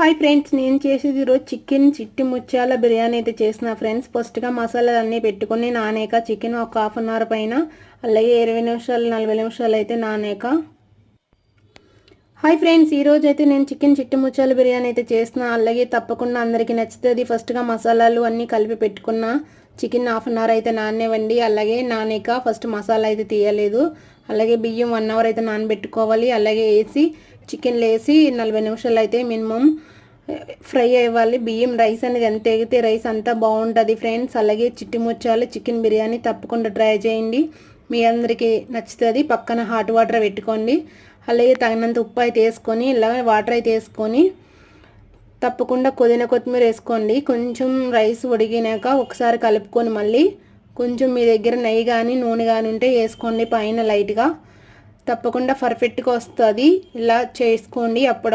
Hi friends, నేను చేసేది ఈరోజు చికెన్ చిట్టి ముత్యాల బిర్యానీ అయితే చేసిన ఫ్రెండ్స్. ఫస్ట్గా మసాలాలు అన్నీ పెట్టుకొని నానేక చికెన్ ఒక హాఫ్ అన్ అవర్ పైన, అలాగే 20 నిమిషాలు 40 నిమిషాలు అయితే నానేక. హాయ్ ఫ్రెండ్స్, ఈరోజు అయితే నేను చికెన్ చిట్టి ముత్యాల బిర్యానీ అయితే చేసిన. అలాగే తప్పకుండా అందరికీ నచ్చుతుంది. ఫస్ట్గా మసాలాలు అన్నీ కలిపి పెట్టుకున్న చికెన్ హాఫ్ అన్ అవర్ అయితే నానేవండి. అలాగే నానేక ఫస్ట్ మసాలా అయితే తీయలేదు. అలాగే బియ్యం 1 అవర్ అయితే నానబెట్టుకోవాలి. అలాగే వేసి చికెన్లో వేసి 40 నిమిషాలు అయితే మినిమం ఫ్రై అవ్వాలి. బియ్యం రైస్ అనేది ఎంత ఎగితే రైస్ అంతా బాగుంటుంది ఫ్రెండ్స్. అలాగే చిట్టి ముత్యాలు చికెన్ బిర్యానీ తప్పకుండా ట్రై చేయండి, మీ అందరికీ నచ్చుతుంది. పక్కన హాట్ వాటర్ పెట్టుకోండి. అలాగే తగినంత ఉప్పు అయితే వేసుకొని, ఇలా వాటర్ అయితే వేసుకొని తప్పకుండా పుదీనా కొత్తిమీర వేసుకోండి. కొంచెం రైస్ ఉడికినాక ఒకసారి కలుపుకొని మళ్ళీ కొంచెం మీ దగ్గర నెయ్యి కానీ నూనె కానీ ఉంటే వేసుకోండి పైన లైట్గా. తప్పకుండా పర్ఫెక్ట్గా వస్తుంది. ఇలా చేసుకోండి అప్పుడప్పుడు.